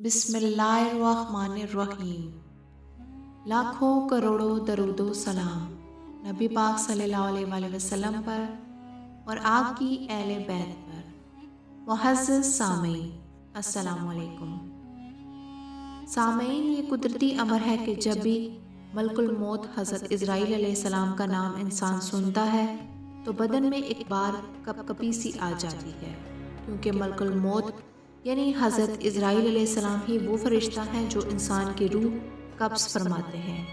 بسم اللہ الرحمن الرحیم۔ لاکھوں کروڑوں درود و سلام نبی پاک صلی اللہ علیہ وآلہ وسلم پر اور آپ کی اہل بیت پر۔ معزز سامعین، السلام علیکم۔ سامعین، یہ قدرتی امر ہے کہ جب بھی ملک الموت حضرت اسرائیل علیہ السلام کا نام انسان سنتا ہے تو بدن میں ایک بار کپ کپی سی آ جاتی ہے، کیونکہ ملک الموت یعنی حضرت اسرائیل علیہ السلام ہی وہ فرشتہ ہیں جو انسان کی روح قبض فرماتے ہیں،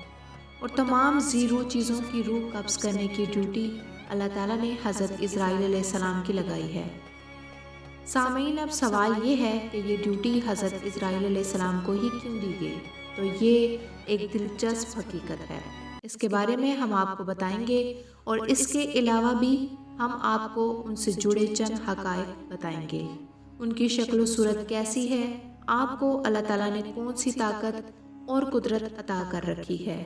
اور تمام زیرو چیزوں کی روح قبض کرنے کی ڈیوٹی اللہ تعالیٰ نے حضرت اسرائیل علیہ السلام کی لگائی ہے۔ سامعین، اب سوال یہ ہے کہ یہ ڈیوٹی حضرت اسرائیل علیہ السلام کو ہی کیوں دی گئی؟ تو یہ ایک دلچسپ حقیقت ہے، اس کے بارے میں ہم آپ کو بتائیں گے، اور اس کے علاوہ بھی ہم آپ کو ان سے جڑے چند حقائق بتائیں گے۔ ان کی شکل و صورت کیسی ہے، آپ کو اللہ تعالیٰ نے کون سی طاقت اور قدرت عطا کر رکھی ہے،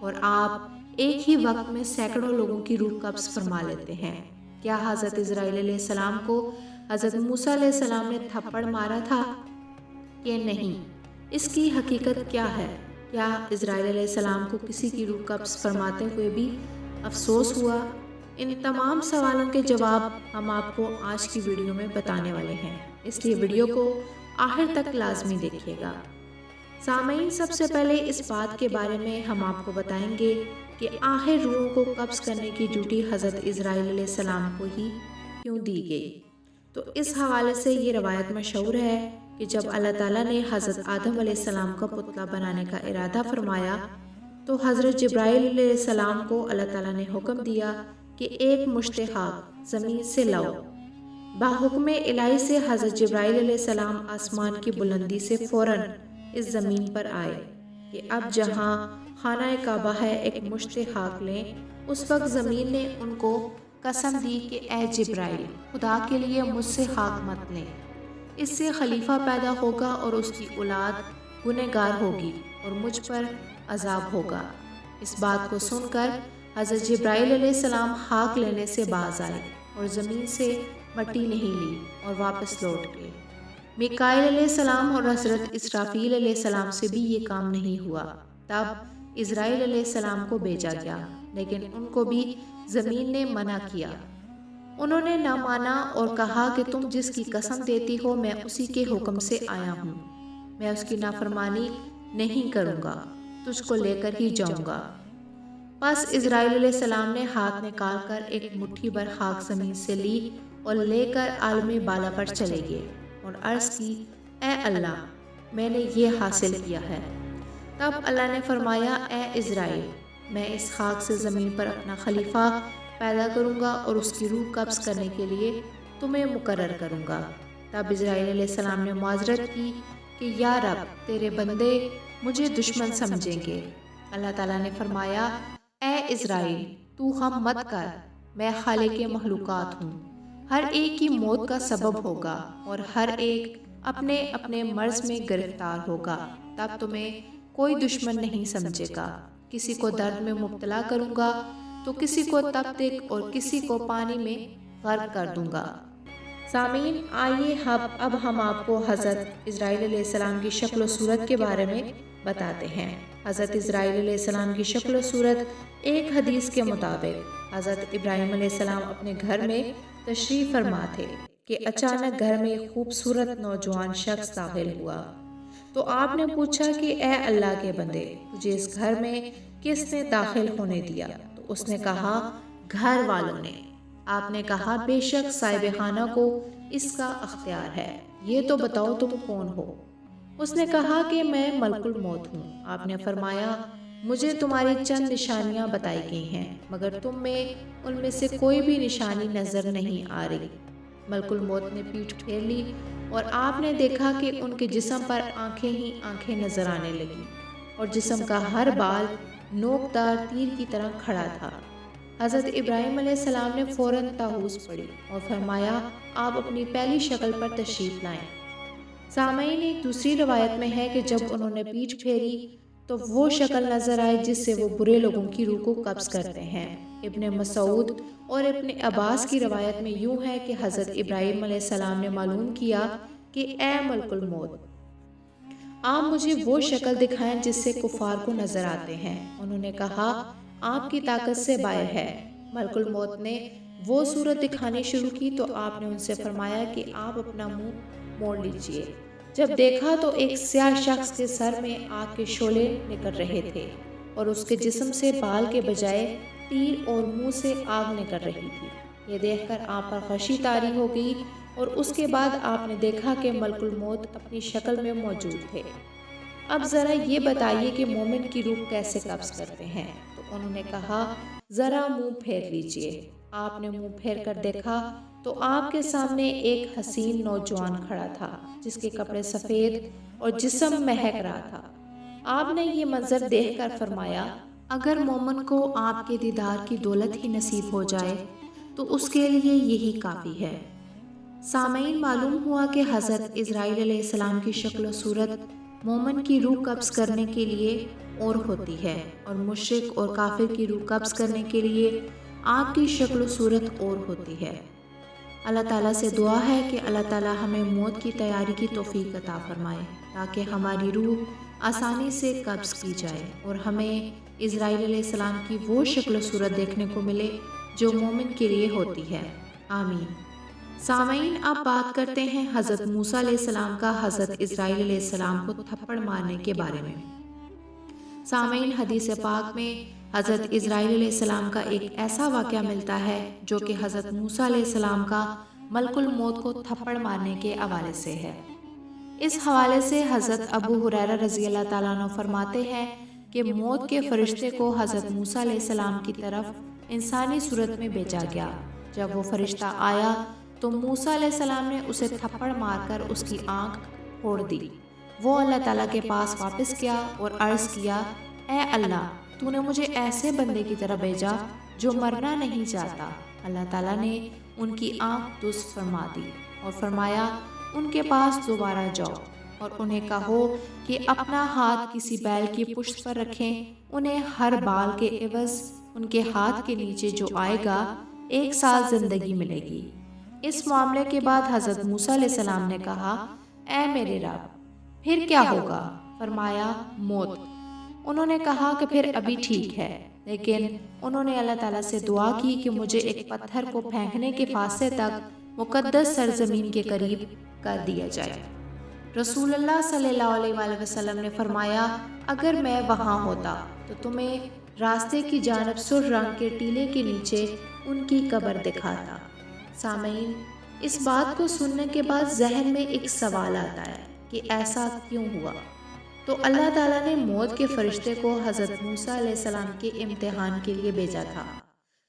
اور آپ ایک ہی وقت میں سینکڑوں لوگوں کی روح قبض فرما لیتے ہیں۔ کیا حضرت اسرائیل علیہ السلام کو حضرت موسیٰ علیہ السلام نے تھپڑ مارا تھا کہ نہیں؟ اس کی حقیقت کیا ہے؟ کیا اسرائیل علیہ السلام کو کسی کی روح قبض فرماتے ہوئے بھی افسوس ہوا؟ ان تمام سوالوں کے جواب ہم آپ کو آج کی ویڈیو میں بتانے والے ہیں، اس لیے ویڈیو کو آخر تک لازمی دیکھیے گا۔ سامعین، سب سے پہلے اس بات کے بارے میں ہم آپ کو بتائیں گے کہ آخر روحوں کو قبض کرنے کی ڈیوٹی حضرت اسرائیل علیہ السلام کو ہی کیوں دی گئی؟ تو اس حوالے سے یہ روایت مشہور ہے کہ جب اللہ تعالیٰ نے حضرت آدم علیہ السلام کا پتلا بنانے کا ارادہ فرمایا تو حضرت جبرائیل علیہ السلام کو اللہ تعالیٰ نے حکم دیا کہ ایک مشت خاک زمین سے لاؤ۔ بحکم الہی سے حضرت جبرائیل علیہ السلام آسمان کی بلندی سے فوراً اس زمین پر آئے کہ اب جہاں خانہ کعبہ ہے ایک مشت خاک لیں۔ اس وقت زمین نے ان کو قسم دی کہ اے جبرائیل، خدا کے لیے مجھ سے خاک مت لیں، اس سے خلیفہ پیدا ہوگا اور اس کی اولاد گنہگار ہوگی اور مجھ پر عذاب ہوگا۔ اس بات کو سن کر حضرت جبرائیل علیہ السلام خاک لینے سے باز آئے اور زمین سے مٹی نہیں لی اور واپس لوٹ گئے۔ میکائیل علیہ السلام اور حضرت اسرافیل علیہ السلام سے بھی یہ کام نہیں ہوا۔ تب اسرائیل علیہ السلام کو بھیجا گیا، لیکن ان کو بھی زمین نے منع کیا۔ انہوں نے نہ مانا اور کہا کہ تم جس کی قسم دیتی ہو میں اسی کے حکم سے آیا ہوں، میں اس کی نافرمانی نہیں کروں گا، تجھ کو لے کر ہی جاؤں گا۔ پس اسرائیل علیہ السلام نے ہاتھ نکال کر ایک مٹھی بھر خاک زمین سے لی اور لے کر عالم بالا پر چلے گئے اور عرض کی، اے اللہ، میں نے یہ حاصل کیا ہے۔ تب اللہ نے فرمایا، اے اسرائیل، میں اس خاک سے زمین پر اپنا خلیفہ پیدا کروں گا اور اس کی روح قبض کرنے کے لیے تمہیں مقرر کروں گا۔ تب اسرائیل علیہ السلام نے معذرت کی کہ یا رب، تیرے بندے مجھے دشمن سمجھیں گے۔ اللہ تعالیٰ نے فرمایا، اے اسرائیل، تو غم مت کر، میں خالق مخلوقات ہوں، ہر ایک کی موت کا سبب ہوگا اور ہر ایک اپنے اپنے مرض میں گرفتار ہوگا، تب تمہیں کوئی دشمن نہیں سمجھے گا۔ کسی کو درد میں مبتلا کروں گا تو کسی کو تب تک اور کسی کو پانی میں غرق کر دوں گا۔ سامعین، آئیے اب ہم آپ کو حضرت اسرائیل علیہ السلام کی شکل و صورت کے بارے میں بتاتے ہیں۔ حضرت اسرائیل علیہ السلام کی شکل و صورت ایک حدیث کے مطابق حضرت ابراہیم علیہ السلام اپنے گھر میں تشریف فرما تھے کہ اچانک گھر میں ایک خوبصورت نوجوان شخص داخل ہوا۔ تو آپ نے پوچھا کہ اے اللہ کے بندے، تجھے اس گھر میں کس نے داخل ہونے دیا؟ تو اس نے کہا، گھر والوں نے۔ آپ نے کہا، بے شک صاحب خانہ کو اس کا اختیار ہے، یہ تو بتاؤ تم کون ہو؟ اس نے کہا کہ میں ملک الموت ہوں۔ آپ نے فرمایا، مجھے تمہاری چند نشانیاں بتائی گئی ہیں، مگر تم میں ان میں سے کوئی بھی نشانی نظر نہیں آ رہی۔ ملک الموت نے پیٹھ پھیر لی اور آپ نے دیکھا کہ ان کے جسم پر آنکھیں ہی آنکھیں نظر آنے لگی اور جسم کا ہر بال نوکدار تیر کی طرح کھڑا تھا۔ حضرت ابراہیم علیہ السلام نے فوراً طاؤس پڑھی اور فرمایا، آپ اپنی پہلی شکل پر تشریف لائیں۔ سامعین، ایک دوسری روایت میں ہے کہ جب انہوں نے پیٹھ پھیری تو وہ شکل نظر آئی جس سے وہ برے لوگوں کی روح کو قبض کرتے ہیں۔ ابن مسعود اور ابن عباس کی روایت میں یوں ہے کہ حضرت ابراہیم علیہ السلام نے معلوم کیا کہ اے ملک الموت، آپ مجھے وہ شکل دکھائیں جس سے کفار کو نظر آتے ہیں۔ انہوں نے کہا آپ کی طاقت سے باہر ہے۔ ملک الموت نے وہ صورت دکھانی شروع کی تو آپ نے ان سے فرمایا کہ آپ اپنا منہ موڑ لیجئے۔ جب دیکھا تو ایک سیاہ شخص کے سر میں آگ کے شعلے نکل رہے تھے اور اس کے جسم سے بال کے بجائے تیر اور منہ سے آگ نکل رہی تھی۔ یہ دیکھ کر آپ پر خشی طاری ہو گئی اور اس کے بعد آپ نے دیکھا کہ ملک الموت اپنی شکل میں موجود تھے۔ اب ذرا یہ بتائیے کہ مومن کی روح کیسے قبض کرتے ہیں؟ تو انہوں نے کہا ذرا منہ پھیر لیجئے۔ آپ نے منہ پھیر کر دیکھا تو آپ کے سامنے ایک حسین نوجوان کھڑا تھا جس کے کپڑے سفید اور جسم مہک رہا تھا۔ آپ نے یہ منظر دیکھ کر فرمایا اگر مومن کو آپ کے دیدار کی دولت ہی نصیب ہو جائے تو اس کے لیے یہی کافی ہے۔ سامعین، معلوم ہوا کہ حضرت اسرائیل علیہ السلام کی شکل و صورت مومن کی روح قبض کرنے کے لیے اور ہوتی ہے اور مشرک اور کافر کی روح قبض کرنے کے لیے آپ کی شکل و صورت اور ہوتی ہے۔ اللہ تعالیٰ سے دعا ہے کہ اللہ تعالیٰ ہمیں موت کی تیاری کی توفیق عطا فرمائے تاکہ ہماری روح آسانی سے قبض کی جائے اور ہمیں اسرائیل علیہ السلام کی وہ شکل و صورت دیکھنے کو ملے جو مومن کے لیے ہوتی ہے۔ آمین۔ سامعین، اب بات کرتے ہیں حضرت موسیٰ علیہ السلام کا حضرت اسرائیل علیہ السلام کو تھپڑ مارنے کے بارے میں۔ سامعین، حدیث پاک میں حضرت اسرائیل علیہ السلام کا ایک ایسا واقعہ ملتا ہے جو کہ حضرت موسیٰ علیہ السلام کا ملک الموت کو تھپڑ مارنے کے حوالے سے ہے۔ اس حوالے سے حضرت ابو ہریرہ رضی اللہ تعالیٰ عنہ فرماتے ہیں کہ موت کے فرشتے کو حضرت موسیٰ علیہ السلام کی طرف انسانی صورت میں بھیجا گیا۔ جب وہ فرشتہ آیا تو موسیٰ علیہ السلام نے اسے تھپڑ مار کر اس کی آنکھ پھوڑ دی۔ وہ اللہ تعالیٰ کے پاس واپس گیا اور عرض کیا اے اللہ، تو نے مجھے ایسے بندے کی طرح بھیجا جو مرنا نہیں چاہتا۔ اللہ تعالیٰ نے ان کی آنکھ درست فرما دی اور فرمایا ان کے پاس دوبارہ جاؤ اور انہیں کہو کہ اپنا ہاتھ کسی بیل کی پشت پر رکھیں، انہیں ہر بال کے عوض ان کے ہاتھ کے نیچے جو آئے گا 1 سال زندگی ملے گی۔ اس معاملے کے بعد حضرت موسیٰ علیہ السلام نے کہا اے میرے رب، پھر کیا ہوگا؟ فرمایا موت۔ انہوں نے کہا کہ پھر ابھی ٹھیک ہے، لیکن انہوں نے اللہ تعالیٰ سے دعا کی کہ مجھے ایک پتھر کو پھینکنے کے فاصلے تک مقدس سرزمین کے قریب کر دیا جائے۔ رسول اللہ صلی اللہ علیہ وآلہ وسلم نے فرمایا اگر میں وہاں ہوتا تو تمہیں راستے کی جانب سرخ رنگ کے ٹیلے کے نیچے ان کی قبر دکھاتا۔ سامعین، اس بات کو سننے کے بعد ذہن میں ایک سوال آتا ہے کہ ایسا کیوں ہوا؟ تو اللہ تعالیٰ نے موت کے فرشتے کو حضرت موسیٰ علیہ السلام کے امتحان کے لیے بھیجا تھا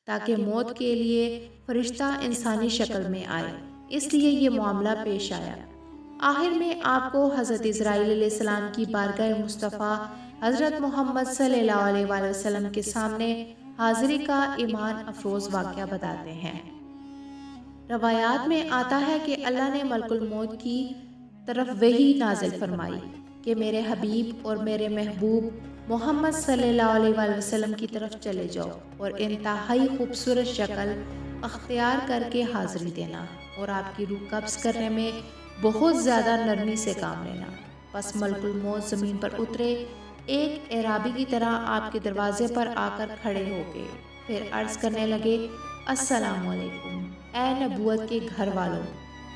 تاکہ موت کے لیے فرشتہ انسانی شکل میں آئے، اس لیے یہ معاملہ پیش آیا۔ آخر میں آپ کو حضرت اسرائیل علیہ السلام کی بارگاہ مصطفیٰ حضرت محمد صلی اللہ علیہ وآلہ وسلم کے سامنے حاضری کا ایمان افروز واقعہ بتاتے ہیں۔ روایات میں آتا ہے کہ اللہ نے ملک الموت کی طرف وحی نازل فرمائی کہ میرے حبیب اور میرے محبوب محمد صلی اللہ علیہ وآلہ وسلم کی طرف چلے جاؤ اور انتہائی خوبصورت شکل اختیار کر کے حاضری دینا اور آپ کی روح قبض کرنے میں بہت زیادہ نرمی سے کام لینا۔ پس ملک الموت زمین پر اترے، ایک اعرابی کی طرح آپ کے دروازے پر آ کر کھڑے ہو گئے، پھر عرض کرنے لگے السلام علیکم اے نبوت کے گھر والوں،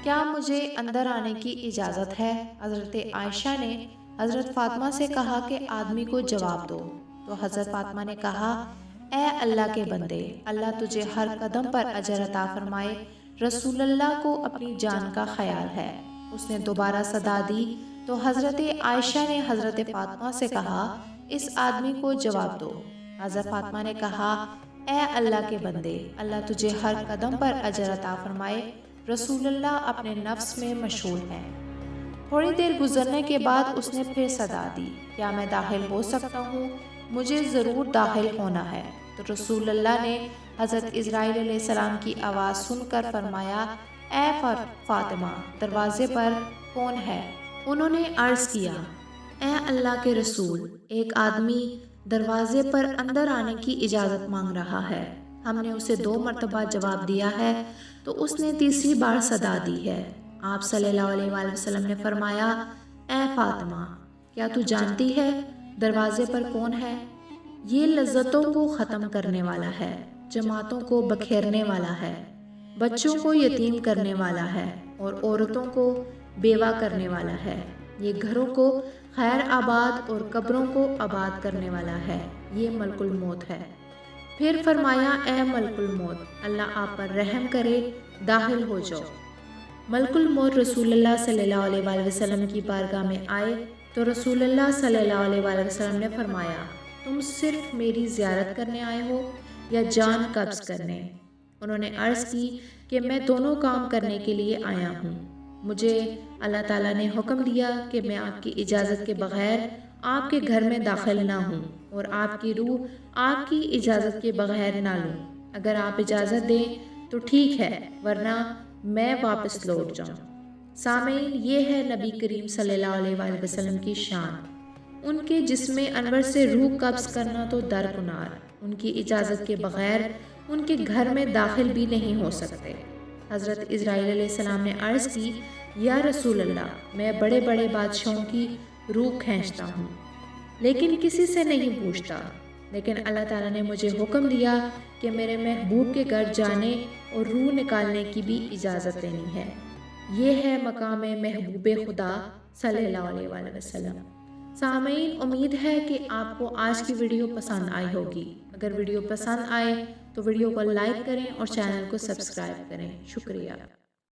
کیا مجھے اندر آنے کی اجازت ہے؟ حضرت عائشہ نے حضرت فاطمہ سے کہا کہ آدمی کو جواب دو، تو حضرت فاطمہ نے کہا اے اللہ کے بندے، اللہ تجھے ہر قدم پر اجر عطا فرمائے، رسول اللہ کو اپنی جان کا خیال ہے۔ اس نے دوبارہ صدا دی تو حضرت عائشہ نے حضرت فاطمہ سے کہا اس آدمی کو جواب دو۔ حضرت فاطمہ نے کہا اے اللہ کے بندے، اللہ تجھے ہر قدم پر اجر عطا فرمائے، رسول اللہ اپنے نفس میں مشغول ہیں۔ تھوڑی دیر گزرنے کے بعد اس نے پھر صدا دی، کیا میں داخل ہو سکتا ہوں؟ مجھے ضرور داخل ہونا ہے۔ تو رسول اللہ نے حضرت اسرائیل علیہ السلام کی آواز سن کر فرمایا اے فاطمہ، دروازے پر کون ہے؟ انہوں نے عرض کیا اے اللہ کے رسول، ایک آدمی دروازے پر اندر آنے کی اجازت مانگ رہا ہے۔ ہم نے اسے 2 مرتبہ جواب دیا ہے تو اس نے تیسری بار صدا دی ہے۔ آپ صلی اللہ علیہ وآلہ وسلم نے فرمایا اے فاطمہ، کیا تو جانتی ہے دروازے پر کون ہے؟ یہ لذتوں کو ختم کرنے والا ہے، جماعتوں کو بکھیرنے والا ہے، بچوں کو یتیم کرنے والا ہے اور عورتوں کو بیوہ کرنے والا ہے۔ یہ گھروں کو خیر آباد اور قبروں کو آباد کرنے والا ہے۔ یہ ملک الموت ہے۔ پھر فرمایا، اے ملک الموت، اللہ آپ پر رحم کرے، داخل ہو جاؤ۔ ملک الموت رسول اللہ صلی اللہ علیہ وآلہ وسلم کی بارگاہ میں آئے تو رسول اللہ صلی اللہ علیہ وآلہ وسلم نے فرمایا، تم صرف میری زیارت کرنے آئے ہو یا جان قبض کرنے؟ انہوں نے عرض کی کہ میں دونوں کام کرنے کے لیے آیا ہوں۔ مجھے اللہ تعالیٰ نے حکم دیا کہ میں آپ کی اجازت کے بغیر آپ کے گھر میں داخل نہ ہوں اور آپ کی روح آپ کی اجازت کے بغیر نہ لوں۔ اگر آپ اجازت دیں تو ٹھیک ہے، ورنہ میں واپس لوٹ جاؤں۔ سامعین، یہ ہے نبی کریم صلی اللہ علیہ وآلہ وسلم کی شان۔ ان کے جسم انور سے روح قبض کرنا تو درکنار، ان کی اجازت کے بغیر ان کے گھر میں داخل بھی نہیں ہو سکتے۔ حضرت اسرائیل علیہ السلام نے عرض کی، یا رسول اللہ، میں بڑے بڑے بادشاہوں کی روح کھینچتا ہوں لیکن کسی سے نہیں پوچھتا، لیکن اللہ تعالیٰ نے مجھے حکم دیا کہ میرے محبوب کے گھر جانے اور روح نکالنے کی بھی اجازت دینی ہے۔ یہ ہے مقام محبوب خدا صلی اللہ علیہ وآلہ وسلم۔ سامعین، امید ہے کہ آپ کو آج کی ویڈیو پسند آئی ہوگی۔ اگر ویڈیو پسند آئے تو ویڈیو کو لائک کریں اور چینل کو سبسکرائب کریں۔ شکریہ۔